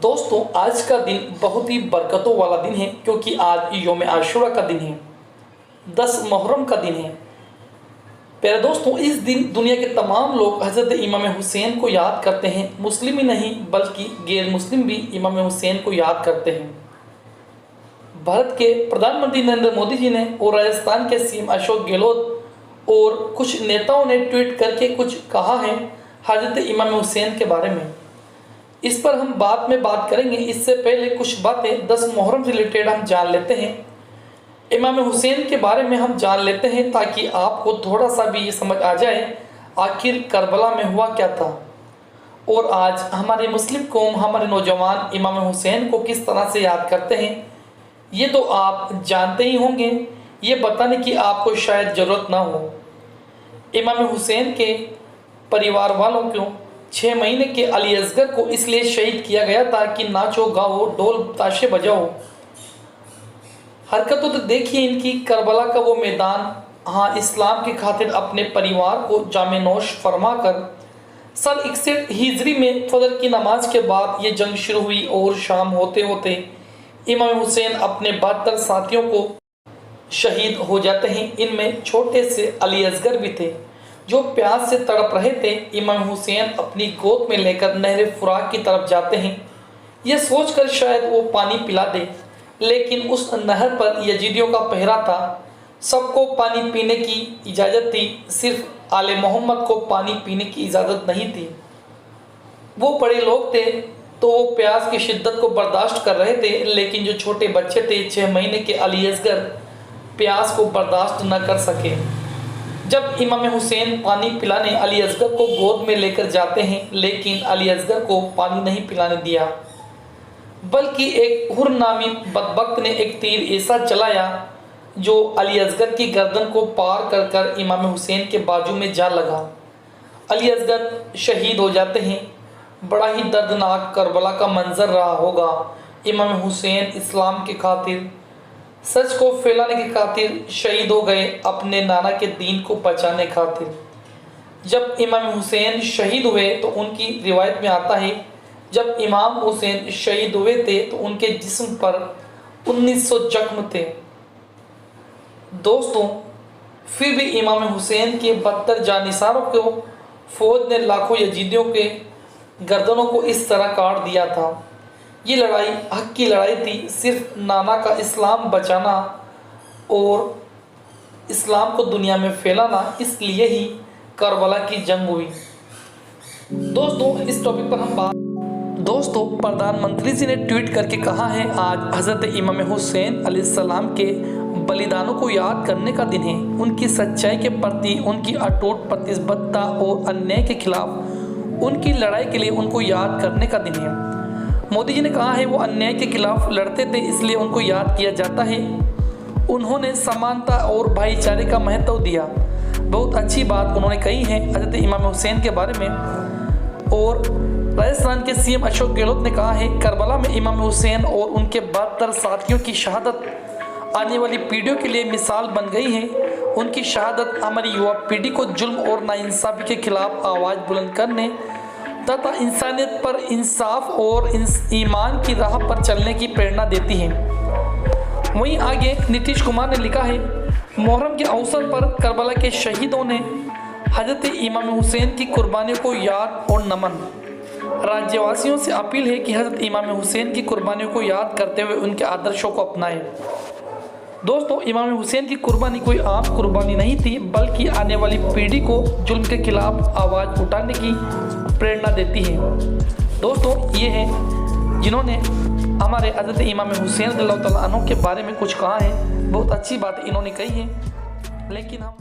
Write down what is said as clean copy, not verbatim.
दोस्तों, आज का दिन बहुत ही बरकतों वाला दिन है क्योंकि आज यौम आशूरा का दिन है, 10 मुहर्रम का दिन है। प्यारे दोस्तों, इस दिन दुनिया के तमाम लोग हज़रत इमाम हुसैन को याद करते हैं। मुस्लिम ही नहीं बल्कि गैर मुस्लिम भी इमाम हुसैन को याद करते हैं। भारत के प्रधानमंत्री नरेंद्र मोदी जी ने और राजस्थान के सीएम अशोक गहलोत और कुछ नेताओं ने ट्वीट करके कुछ कहा है हज़रत इमाम हुसैन के बारे में। इस पर हम बाद में बात करेंगे। इससे पहले कुछ बातें 10 मुहर्रम से रिलेटेड हम जान लेते हैं। इमाम हुसैन के बारे में हम जान लेते हैं ताकि आपको थोड़ा सा भी ये समझ आ जाए आखिर करबला में हुआ क्या था। और आज हमारे मुस्लिम कौम, हमारे नौजवान इमाम हुसैन को किस तरह से याद करते हैं ये तो आप जानते ही होंगे। ये बताने की आपको शायद ज़रूरत ना हो। इमाम हुसैन के परिवार वालों को 6 महीने के अली असगर को इसलिए शहीद किया गया था कि नाचो गाओ ढोल ताशे बजाओ। हरकतों तो देखिए इनकी, करबला का वो मैदान, हाँ, इस्लाम की खातिर अपने परिवार को जामे नोश फरमा कर सन 61 हिजरी में फजर की नमाज के बाद ये जंग शुरू हुई और शाम होते होते इमाम हुसैन अपने 72 साथियों को शहीद हो जाते हैं। इनमें छोटे से अली असगर भी थे जो प्यास से तड़प रहे थे। इमाम हुसैन अपनी गोद में लेकर नहर फुरात की तरफ जाते हैं, यह सोचकर शायद वो पानी पिला दे, लेकिन उस नहर पर यजीदियों का पहरा था। सबको पानी पीने की इजाज़त थी, सिर्फ आले मोहम्मद को पानी पीने की इजाज़त नहीं थी। वो बड़े लोग थे तो वो प्यास की शिद्दत को बर्दाश्त कर रहे थे, लेकिन जो छोटे बच्चे थे 6 महीने के अली असगर प्यास को बर्दाश्त न कर सके। जब इमाम हुसैन पानी पिलाने अली असगर को गोद में लेकर जाते हैं, लेकिन अली असगर को पानी नहीं पिलाने दिया, बल्कि एक हुर नामी बदबख्त ने एक तीर ऐसा चलाया जो अली असगर की गर्दन को पार कर कर इमाम हुसैन के बाजू में जा लगा। अली असगर शहीद हो जाते हैं। बड़ा ही दर्दनाक करबला का मंजर रहा होगा। इमाम हुसैन इस्लाम की खातिर, सच को फैलाने की खातिर शहीद हो गए, अपने नाना के दीन को बचाने खातिर। जब इमाम हुसैन शहीद हुए तो उनकी रिवायत में आता है, जब इमाम हुसैन शहीद हुए थे तो उनके जिस्म पर 1900 जख्म थे। दोस्तों, फिर भी इमाम हुसैन के 72 जानिसारों को फौज ने लाखों यजीदियों के गर्दनों को इस तरह काट दिया था। ये लड़ाई हक की लड़ाई थी, सिर्फ नाना का इस्लाम बचाना और इस्लाम को दुनिया में फैलाना, इसलिए ही करबला की जंग हुई। दोस्तों, इस टॉपिक पर हम दोस्तों, प्रधानमंत्री जी ने ट्वीट करके कहा है आज हज़रत इमाम हुसैन अलैहिस्सलाम के बलिदानों को याद करने का दिन है। उनकी सच्चाई के प्रति उनकी अटूट प्रतिबद्धता और अन्याय के खिलाफ उनकी लड़ाई के लिए उनको याद करने का दिन है। मोदी जी ने कहा है वो अन्याय के खिलाफ लड़ते थे, इसलिए उनको याद किया जाता है। उन्होंने समानता और भाईचारे का महत्व दिया। बहुत अच्छी बात उन्होंने कही है हज़रत इमाम हुसैन के बारे में। और राजस्थान के सीएम अशोक गहलोत ने कहा है करबला में इमाम हुसैन और उनके 72 साथियों की शहादत आने वाली पीढ़ियों के लिए मिसाल बन गई है। उनकी शहादत हमारी युवा पीढ़ी को जुल्म और नाइंसाफ़ी के खिलाफ आवाज़ बुलंद करने तथा इंसानियत पर इंसाफ और ईमान की राह पर चलने की प्रेरणा देती है। वहीं आगे नीतीश कुमार ने लिखा है, मुहर्रम के अवसर पर करबला के शहीदों ने हज़रत इमाम हुसैन की कुर्बानियों को याद और नमन। राज्यवासियों से अपील है कि हज़रत इमाम हुसैन की कुर्बानियों को याद करते हुए उनके आदर्शों को अपनाएं। दोस्तों, इमाम हुसैन की कुर्बानी कोई आम कुर्बानी नहीं थी, बल्कि आने वाली पीढ़ी को जुल्म के खिलाफ आवाज़ उठाने की प्रेरणा देती है। दोस्तों, ये है जिन्होंने हमारे हज़रत इमाम हुसैन रज़ियल्लाहु तआला अन्हु के बारे में कुछ कहा है। बहुत अच्छी बात इन्होंने कही है, लेकिन हम